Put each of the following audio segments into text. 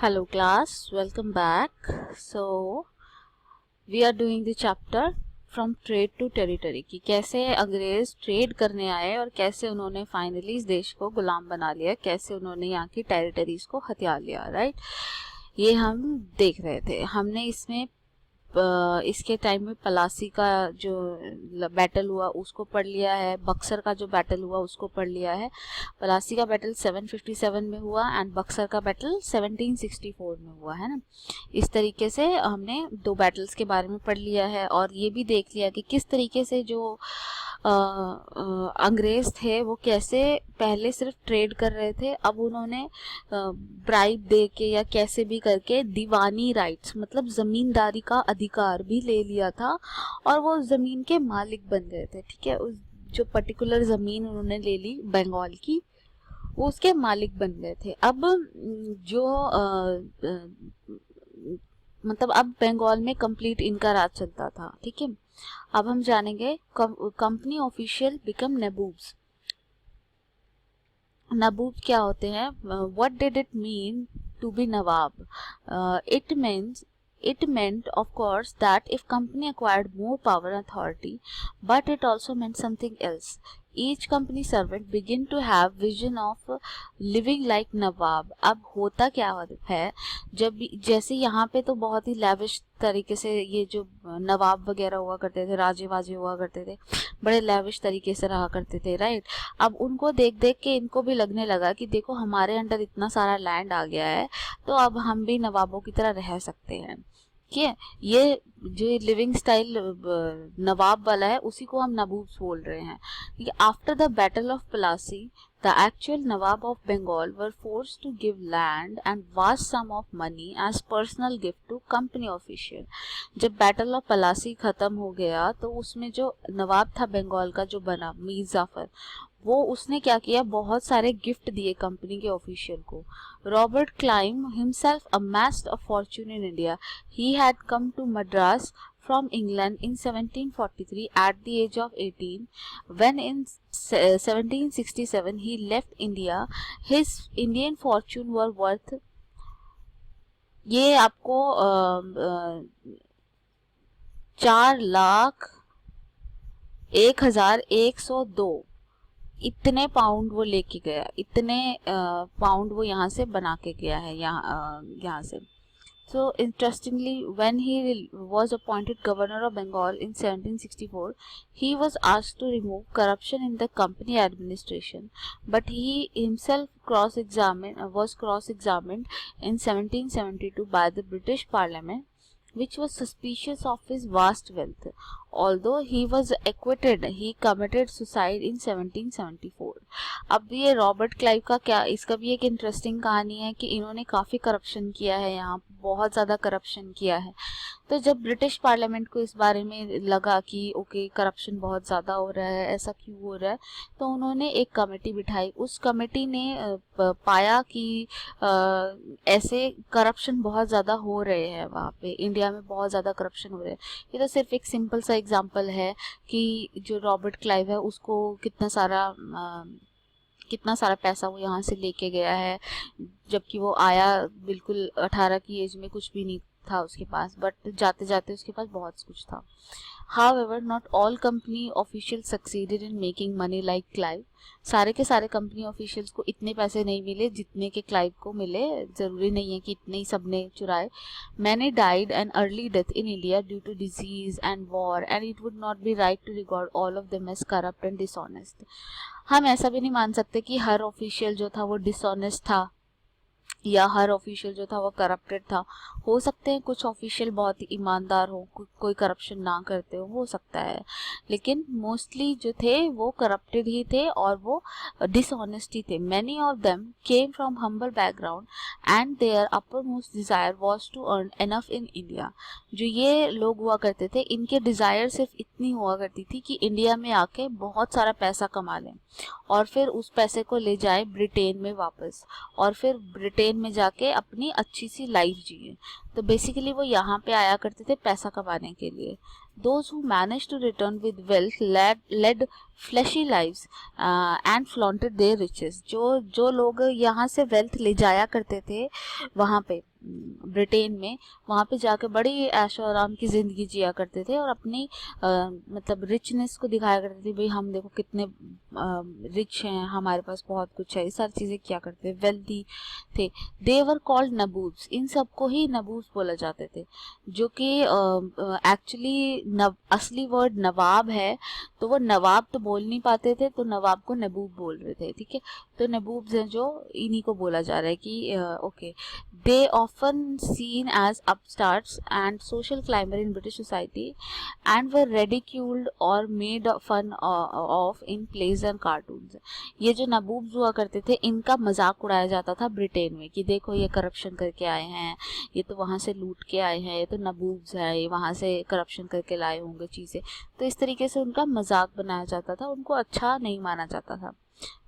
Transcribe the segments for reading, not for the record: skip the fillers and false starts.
Hello class, welcome back. So we are doing the chapter from trade to territory कि कैसे अंग्रेज trade करने आए और कैसे उन्होंने फाइनली इस देश को गुलाम बना लिया, कैसे उन्होंने यहाँ की टेरिटरीज को हथिया लिया, राइट। ये हम देख रहे थे। हमने इसमें इसके टाइम में पलासी का जो बैटल हुआ उसको पढ़ लिया है, बक्सर का जो बैटल हुआ उसको पढ़ लिया है। पलासी का बैटल 757 में हुआ एंड बक्सर का बैटल 1764 में हुआ है ना। इस तरीके से हमने दो बैटल्स के बारे में पढ़ लिया है और ये भी देख लिया कि किस तरीके से जो अंग्रेज थे वो कैसे पहले सिर्फ ट्रेड कर रहे थे, अब उन्होंने ब्राइब दे के या कैसे भी करके दीवानी राइट्स मतलब जमींदारी का अधिकार भी ले लिया था और वो जमीन के मालिक बन गए थे। ठीक है, उस जो पर्टिकुलर जमीन उन्होंने ले ली बंगाल की वो उसके मालिक बन गए थे। अब जो मतलब अब बंगाल में कंप्लीट इनका राज चलता था। ठीक है, अब हम जानेंगे company official become nabobs. Nabob क्या होते हैं? What did it mean to be nawab? It meant, of course, that if company acquired more power and authority, but it also meant something else. Each company servant began to have vision of living like नवाब। अब होता क्या है, जब जैसे यहाँ पे तो बहुत ही लैविश तरीके से ये जो नवाब वगैरह हुआ करते थे, राजे वाजे हुआ करते थे, बड़े लैविश तरीके से रहा करते थे, राइट। अब उनको देख देख के इनको भी लगने लगा कि देखो हमारे अंडर इतना सारा लैंड आ गया है तो अब हम भी नवाबों की तरह रह सकते हैं। ठीक है, ये जो लिविंग स्टाइल नवाब वाला है उसी को हम नबूब बोल रहे हैं। After the battle of Plassey the actual nawab of Bengal were forced to give land and vast sum of money as personal gift to company official. जब बैटल ऑफ प्लासी खत्म हो गया तो उसमें जो नवाब था बंगाल का जो बना मीर जाफर, वो उसने क्या किया, बहुत सारे गिफ्ट दिए कंपनी के ऑफिशियल को। Robert Clive himself amassed a fortune in India. He had come to Madras from England in 1743 at the age of 18. When in 1767 he left India, his Indian fortune were worth, ये आपको 4,01,102 इतने pound वो लेके गया, इतने pound वो यहाँ से बना के गया है यहाँ से। So interestingly, when he was appointed governor of Bengal in 1764, he was asked to remove corruption in the company administration, but he himself was cross-examined in 1772 by the British Parliament, which was suspicious of his vast wealth. Although he was acquitted, he committed suicide in 1774. अब ये Robert Clive का क्या, इसका भी एक interesting कहानी है कि इन्होंने काफ़ी करप्शन किया है, यहाँ बहुत ज़्यादा करप्शन किया है। तो जब ब्रिटिश पार्लियामेंट को इस बारे में लगा कि ओके करप्शन बहुत ज़्यादा हो रहा है, ऐसा क्यों हो रहा है, तो उन्होंने एक कमेटी बिठाई। उस कमेटी ने पाया कि ऐसे करप्शन बहुत ज़्यादा हो रहे हैं, वहाँ पे इंडिया में बहुत ज़्यादा करप्शन हो रहे हैं। ये तो सिर्फ एक सिंपल सा एग्जांपल है कि जो रॉबर्ट क्लाइव है उसको कितना सारा पैसा वो यहाँ से लेके गया है, जबकि वो आया बिल्कुल 18 की एज में, कुछ भी नहीं था उसके पास, बट जाते जाते उसके पास बहुत कुछ था। However, not all company officials succeeded in making money like Clive. सारे के सारे कंपनी ऑफिशियल्स को इतने पैसे नहीं मिले जितने के क्लाइव को मिले। ज़रूरी नहीं है कि इतने ही सबने चुराए। Many died an early death in India due to disease and war, and it would not be right to regard all of them as corrupt and dishonest. हम ऐसा भी नहीं मान सकते कि हर ऑफिशियल जो था वो डिसऑनेस्ट था या हर ऑफिशियल जो था वो करप्टेड था। हो सकते हैं कुछ ऑफिशियल बहुत ही ईमानदार हो, कोई करप्शन ना करते हो सकता है, लेकिन मोस्टली जो थे वो करप्टेड ही थे और वो डिसऑनेस्ट ही थे। Many of them came from humble background and their uppermost desire was to earn enough in India. जो ये लोग हुआ करते थे, इनके डिज़ायर सिर्फ इतनी हुआ करती थी कि इंडिया में आके बहुत सारा पैसा कमा लें और फिर उस पैसे को ले जाए ब्रिटेन में वापस, और फिर ब्रिटेन में जाके अपनी अच्छी सी लाइफ जिए। तो बेसिकली वो यहाँ पे आया करते थे पैसा कमाने के लिए, Those who managed to return with wealth led fleshy lives and flaunted their riches. जो लोग यहाँ से वेल्थ ले जाया करते थे वहाँ पे ब्रिटेन में, वहाँ पे जाकर बड़ी ऐशो आराम की ज़िंदगी जिया करते थे और अपनी मतलब रिचनेस को दिखाया करते थे, भाई हम देखो कितने रिच हैं, हमारे पास बहुत कुछ है, ये सारी चीज़ें क्या करते थे, वेल्दी थे। दे वर कॉल्ड नबूब्स, इन सबको ही नबूब्स बोला जाते थे, जो कि एक्चुअली असली वर्ड नवाब है, तो वो नवाब तो बोल नहीं पाते थे, तो नवाब को नबूब बोल रहे थे, ठीक है। तो नबूब्स हैं जो इन्हीं को बोला जा रहा है कि okay. They often seen as upstarts and social climber in British society and were ridiculed or made fun of in plays and cartoons. ये जो नबूब्स हुआ करते थे इनका मजाक उड़ाया जाता था ब्रिटेन में कि देखो ये करप्शन करके आए हैं, ये तो वहाँ से लूट के आए हैं, ये तो नबूब्स हैं, ये वहाँ से करप्शन करके लाए होंगे चीज़ें। तो इस तरीके से उनका मजाक बनाया जाता था, उनको अच्छा नहीं माना जाता था।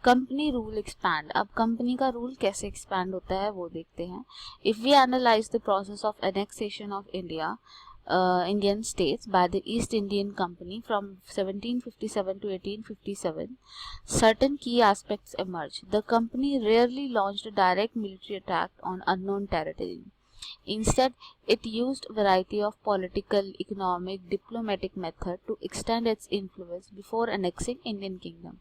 कंपनी रूल एक्सपैंड, अब कंपनी का रूल कैसे एक्सपैंड होता है वो देखते हैं। If we analyse the process of annexation of India Indian states by the East Indian Company from 1757 to 1857, certain key aspects emerge. The company rarely launched a direct military attack on unknown territory. Instead, it used a variety of political, economic, diplomatic methods to extend its influence before annexing Indian Kingdom.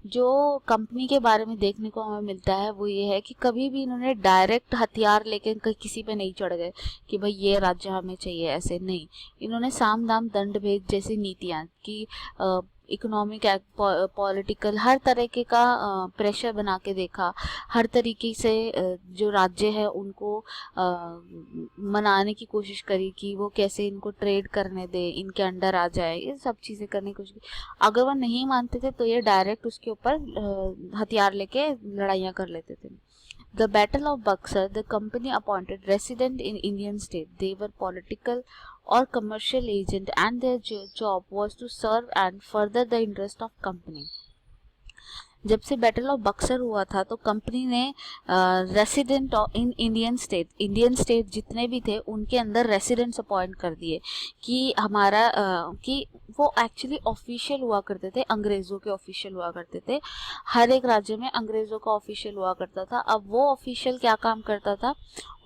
जो company के बारे में देखने को हमें मिलता है वो ये है कि कभी भी इन्होंने डायरेक्ट हथियार लेके किसी पे नहीं चढ़ गए कि भाई ये राज्य हमें चाहिए, ऐसे नहीं। इन्होंने साम दाम दंड भेद जैसी नीतियाँ की इकोनॉमिक पॉलिटिकल हर तरीके का प्रेशर बना के देखा, हर तरीके से जो राज्य है उनको मनाने की कोशिश करी कि वो कैसे इनको ट्रेड करने दे, इनके अंडर आ जाए, ये सब चीज़ें करने की कोशिश की। अगर वो नहीं मानते थे तो ये डायरेक्ट उसके ऊपर हथियार लेके लड़ाइयाँ कर लेते थे। The Battle of Buxar, the company appointed resident in Indian state. They were political or commercial agent and their job was to serve and further the interest of company. जब से बैटल ऑफ बक्सर हुआ था तो company ने resident in Indian state जितने भी थे उनके अंदर रेसिडेंट्स अपॉइंट कर दिए कि हमारा कि वो एक्चुअली ऑफिशियल हुआ करते थे, अंग्रेज़ों के ऑफिशियल हुआ करते थे। हर एक राज्य में अंग्रेज़ों का ऑफिशियल हुआ करता था। अब वो ऑफिशियल क्या काम करता था,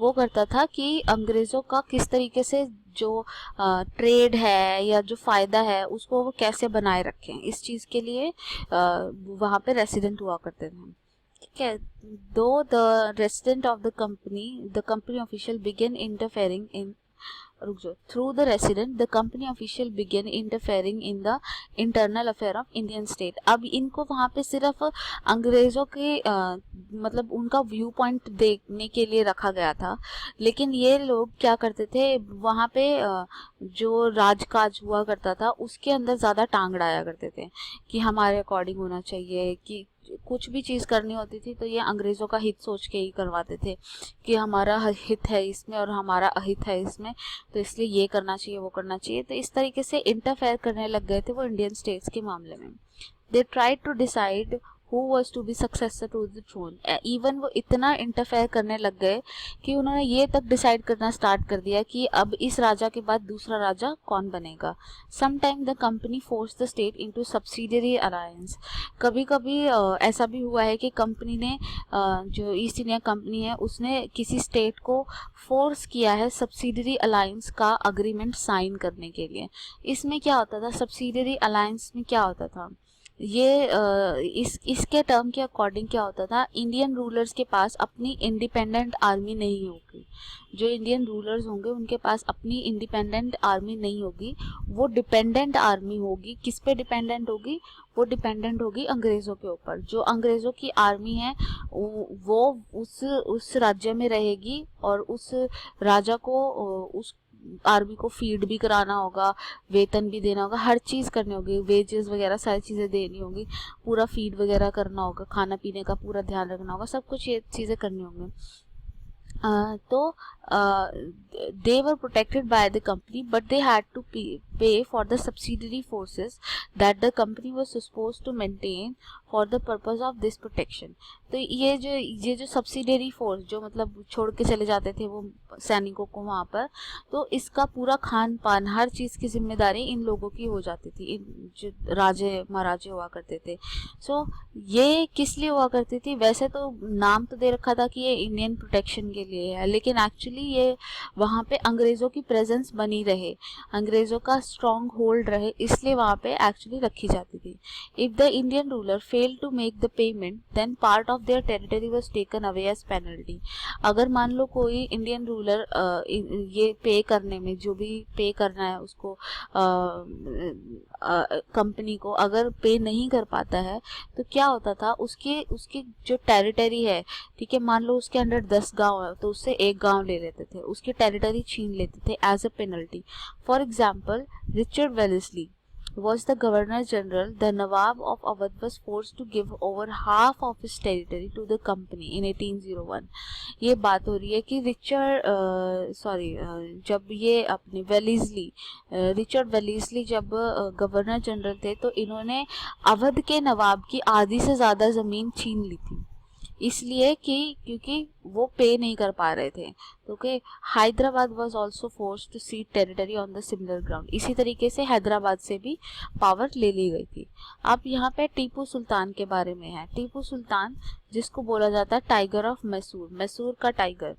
वो करता था कि अंग्रेज़ों का किस तरीके से जो ट्रेड है या जो फ़ायदा है उसको वो कैसे बनाए रखें, इस चीज़ के लिए वहाँ पे रेसिडेंट हुआ करते थे, ठीक है। Though the resident of the company official began interfering in through the resident the company official began interfering in the internal affair of Indian state. अब इनको वहाँ पे सिर्फ अंग्रेज़ों के मतलब उनका व्यू पॉइंट देखने के लिए रखा गया था, लेकिन ये लोग क्या करते थे वहाँ पे जो राजकाज हुआ करता था उसके अंदर ज़्यादा टांग अड़ाया करते थे कि हमारे अकॉर्डिंग होना चाहिए, कि कुछ भी चीज़ करनी होती थी तो ये अंग्रेज़ों का हित सोच के ही करवाते थे कि हमारा हित है इसमें और हमारा अहित है इसमें, तो इसलिए ये करना चाहिए वो करना चाहिए। तो इस तरीके से इंटरफेयर करने लग गए थे वो इंडियन स्टेट्स के मामले में। They tried to decide who was to be successor to the throne. Even वो इतना इंटरफेयर करने लग गए कि उन्होंने ये तक डिसाइड करना स्टार्ट कर दिया कि अब इस राजा के बाद दूसरा राजा कौन बनेगा। Sometime the company force the state into subsidiary alliance, कभी कभी ऐसा भी हुआ है कि कंपनी ने जो ईस्ट इंडिया कंपनी है उसने किसी स्टेट को फोर्स किया है सब्सिडियरी अलायंस का अग्रीमेंट साइन करने के लिए। इसमें क्या होता था, सब्सिडियरी अलायंस में क्या होता था, ये इसके टर्म के अकॉर्डिंग क्या होता था, इंडियन रूलर्स के पास अपनी इंडिपेंडेंट आर्मी नहीं होगी। जो इंडियन रूलर्स होंगे उनके पास अपनी इंडिपेंडेंट आर्मी नहीं होगी, वो डिपेंडेंट आर्मी होगी। किस पे डिपेंडेंट होगी, वो डिपेंडेंट होगी अंग्रेज़ों के ऊपर। जो अंग्रेज़ों की आर्मी है वो उस राज्य में रहेगी और उस राजा को उस आर्मी को फीड भी कराना होगा, वेतन भी देना होगा, हर चीज़ करनी होगी, वेजेस वगैरह सारी चीज़ें देनी होगी, पूरा फीड वगैरह करना होगा, खाना पीने का पूरा ध्यान रखना होगा, सब कुछ ये चीज़ें करनी होंगी। तो they were protected by the company but they had to pay for the subsidiary forces that the company was supposed to maintain for the purpose of this protection. तो ये जो सब्सिडरी फोर्स जो मतलब छोड़ के चले जाते थे वो सैनिकों को वहाँ पर, तो इसका पूरा खान पान हर चीज़ की जिम्मेदारी इन लोगों की हो जाती थी, इन जो राजे महाराजे हुआ करते थे. सो ये किस लिए हुआ करती थी? वैसे तो नाम तो दे रखा था कि ये इंडियन प्रोटेक्शन के लिए है, लेकिन एक्चुअली ये वहाँ पे अंग्रेज़ों की प्रेजेंस बनी रहे, अंग्रेज़ों का स्ट्रॉन्ग होल्ड रहे, इसलिए वहाँ पे एक्चुअली रखी जाती थी. If the Indian ruler fail to make the payment then part of their territory was taken away as penalty. अगर मान लो कोई इंडियन रूलर ये पे करने में, जो भी पे करना है उसको कंपनी को, अगर पे नहीं कर पाता है तो क्या होता था, उसके उसकी जो टेरिटरी है, ठीक है, मान लो उसके अंडर 10 गांव है तो उससे एक गांव ले लेते थे, उसकी टेरिटरी छीन लेते थे as a penalty. For example, Richard Wellesley was the Governor General. The Nawab of Awadh was forced to give over half of his territory to the company in 1801. ये बात हो रही है कि जब ये अपने रिचर्ड वेलेस्ली जब गवर्नर जनरल थे तो इन्होंने अवध के नवाब की आधी से ज़्यादा ज़मीन छीन ली थी, इसलिए कि क्योंकि वो पे नहीं कर पा रहे थे. तो okay, Hyderabad was also forced to cede territory on the similar ground. इसी तरीके से हैदराबाद से भी पावर ले ली गई थी. अब यहाँ पे टीपू सुल्तान के बारे में है. टीपू सुल्तान जिसको बोला जाता है टाइगर ऑफ मैसूर, मैसूर का टाइगर,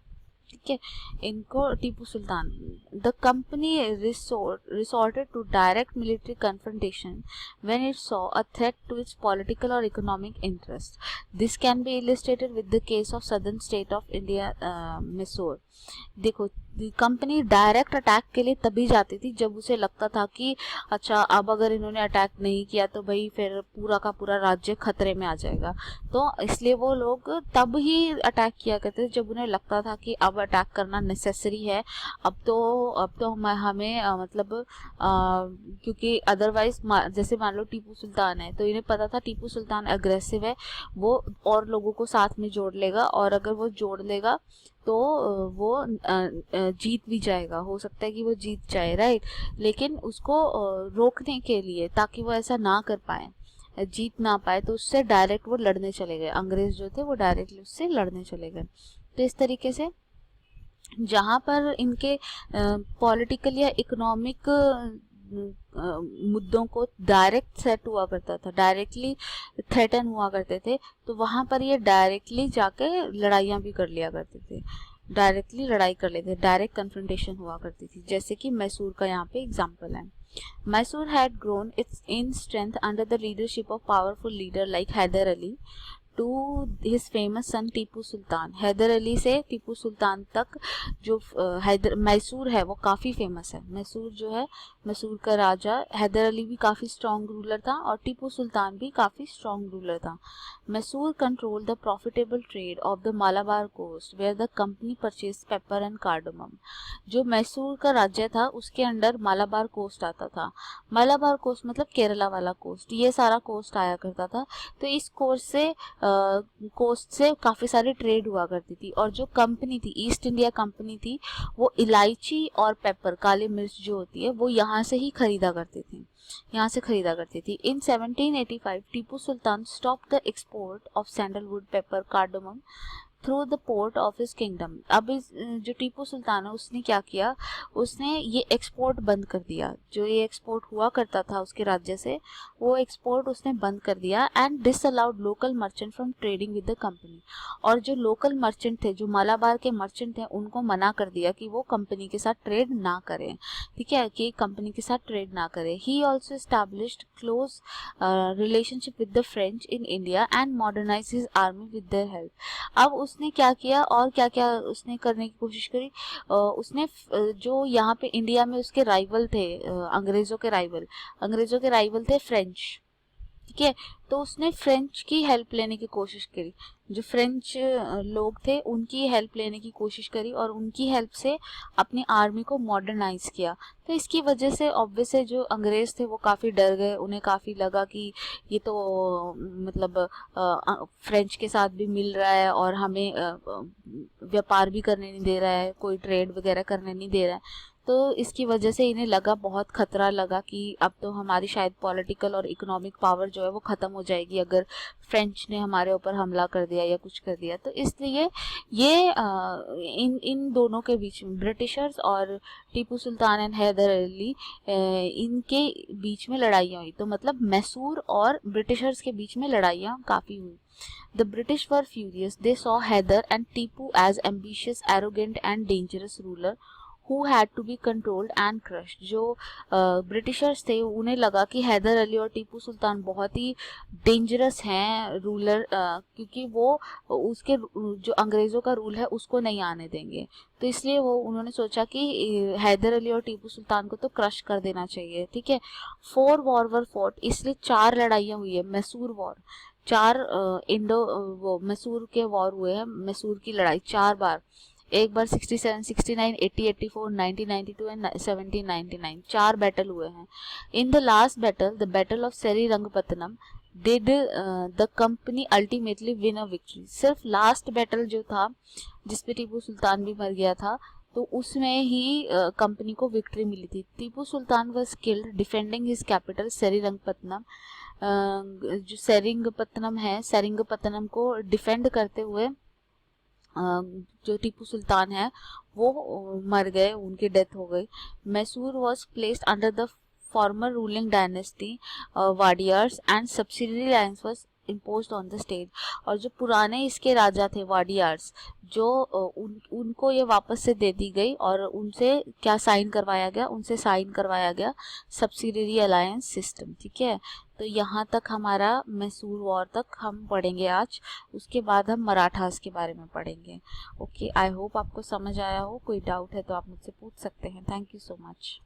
ठीक है, इनको Tipu Sultan. The company resorted to direct military confrontation when it saw a threat to its political और economic interest. This can be illustrated with the case of southern state of India, Mysore. देखो, company direct attack के लिए तभी जाती थी जब उसे लगता था कि अच्छा, अब अगर इन्होंने अटैक नहीं किया तो भाई फिर पूरा का पूरा राज्य खतरे में आ जाएगा. तो इसलिए वो लोग तब ही अटैक किया करते थे जब उन्हें लगता था कि अब अटैक करना नेसेसरी है. अब तो हमें मतलब क्योंकि अदरवाइज जैसे मान लो टीपू सुल्तान है तो इन्हें पता था टीपू सुल्तान अग्रेसिव है, वो और लोगों को साथ में जोड़ लेगा, और अगर वो जोड़ लेगा तो वो जीत भी जाएगा, हो सकता है कि वो जीत जाए, राइट. लेकिन उसको रोकने के लिए, ताकि वो ऐसा ना कर पाए, जीत ना पाए, तो उससे डायरेक्ट वो लड़ने चले गए. अंग्रेज जो थे वो डायरेक्टली उससे लड़ने चले गए. तो इस तरीके से जहाँ पर इनके पॉलिटिकल या इकोनॉमिक मुद्दों को डायरेक्ट सेट हुआ करता था, डायरेक्टली थ्रेटन हुआ करते थे, तो वहाँ पर ये डायरेक्टली जाके लड़ाइयाँ भी कर लिया करते थे, डायरेक्टली लड़ाई कर लेते थे, डायरेक्ट कन्फ्रंटेशन हुआ करती थी. जैसे कि मैसूर का यहाँ पे एग्जाम्पल है. Mysore had grown its in strength under the leadership of powerful leader like Hyder Ali to his famous son Tipu Sultan. Hyder Ali से टीपू सुल्तान तक जो मैसूर है वो काफ़ी फेमस है. मैसूर जो है, मैसूर का राजा हैदर अली भी काफ़ी स्ट्रॉन्ग रूलर था और टीपू सुल्तान भी काफ़ी स्ट्रॉन्ग रूलर था. Mysore control the profitable trade of the Malabar coast where the company purchase pepper and cardamom. जो मैसूर का राज्य था उसके अंडर मालाबार कोस्ट आता था. मालाबार कोस्ट मतलब केरला वाला कोस्ट, ये सारा कोस्ट आया करता था. तो इस कोस्ट से काफ़ी सारी ट्रेड हुआ करती थी, और जो कंपनी थी, ईस्ट इंडिया कंपनी थी, वो इलायची और पेपर, काली मिर्च जो होती है, वो यहाँ से ही खरीदा करती थी. In 1785 Tipu Sultan stop the export of sandalwood, pepper, cardamom through the port of his kingdom. अब जो टीपू सुल्तान है उसने क्या किया, उसने ये एक्सपोर्ट बंद कर दिया. जो ये एक्सपोर्ट हुआ करता था उसके राज्य से, वो एक्सपोर्ट उसने बंद कर दिया. And disallowed local merchant from trading with the company. और जो लोकल मर्चेंट थे, जो मालाबार के मर्चेंट थे, उनको मना कर दिया कि वो कंपनी के साथ ट्रेड ना करें, ठीक है, कि कंपनी के साथ ट्रेड ना करें. He also established close relationship with the French in India and modernise his army with their help. अब उसने क्या किया और क्या क्या उसने करने की कोशिश करी. उसने जो यहाँ पे इंडिया में उसके राइवल थे, अंग्रेज़ों के राइवल थे फ्रेंच, ठीक है, तो उसने फ्रेंच की हेल्प लेने की कोशिश करी. जो फ्रेंच लोग थे उनकी हेल्प लेने की कोशिश करी और उनकी हेल्प से अपनी आर्मी को मॉडर्नाइज किया. तो इसकी वजह से ऑब्वियस है जो अंग्रेज़ थे वो काफ़ी डर गए. उन्हें काफ़ी लगा कि ये तो मतलब फ्रेंच के साथ भी मिल रहा है और हमें व्यापार भी करने नहीं दे रहा है, कोई ट्रेड वगैरह करने नहीं दे रहा है. तो इसकी वजह से इन्हें लगा, बहुत खतरा लगा कि अब तो हमारी शायद पॉलिटिकल और इकोनॉमिक पावर जो है वो ख़त्म हो जाएगी अगर फ्रेंच ने हमारे ऊपर हमला कर दिया या कुछ कर दिया। तो इसलिए ये इन दोनों के बीच में, ब्रिटिशर्स और टीपू सुल्तान एंड हैदर अली, इनके बीच में लड़ाइयाँ हुई। तो मतलब मैसूर और ब्रिटिशर्स के बीच में लड़ाइयाँ काफ़ी हुई। The British were furious. They saw Hyder and Tipu as ambitious, arrogant and dangerous ruler who had to be controlled and crushed. जो ब्रिटिशर्स थे उन्हें लगा कि हैदर अली और टीपू सुल्तान बहुत ही डेंजरस हैं रूलर, क्योंकि वो उसके जो अंग्रेज़ों का रूल है उसको नहीं आने देंगे। तो इसलिए वो उन्होंने सोचा कि हैदर अली और टीपू सुल्तान को तो क्रश कर देना चाहिए। ठीक है। 4 वॉर वर फॉट, इसलिए 4 लड़ाइयाँ हुई है। मैसूर वॉर, 4 वो मैसूर के वॉर हुए हैं, मैसूर की लड़ाई 4 बार, एक बार 67, 69, 80, 84, 1992 एंड 1799, 4 बैटल हुए हैं। In the last battle, the battle of Seringapatam, did the company ultimately win a victory. सिर्फ लास्ट बैटल जो था जिसपे टीपू सुल्तान भी मर गया था, तो उसमें ही कंपनी को विक्ट्री मिली थी। Tipu Sultan was killed defending his capital Seringapatam. जो सेरिंगपत्तनम है, सेरिंगपत्तनम को डिफेंड करते हुए जो टीपू सुल्तान है वो मर गए, उनकी डेथ हो गई। Mysore was placed under the former ruling dynasty Wadiyars and subsidiary lines was imposed on the state. और जो पुराने इसके राजा थे वाडियार्स, जो उनको ये वापस से दे दी गई और उनसे क्या साइन करवाया गया, उनसे साइन करवाया गया सब्सिडियरी अलायंस सिस्टम। ठीक है। तो यहाँ तक हमारा मैसूर वॉर तक हम पढ़ेंगे आज। उसके बाद हम मराठास के बारे में पढ़ेंगे। ओके, आई होप आपको समझ आया हो। कोई डाउट है तो आप मुझसे पूछ सकते हैं। Thank you so much.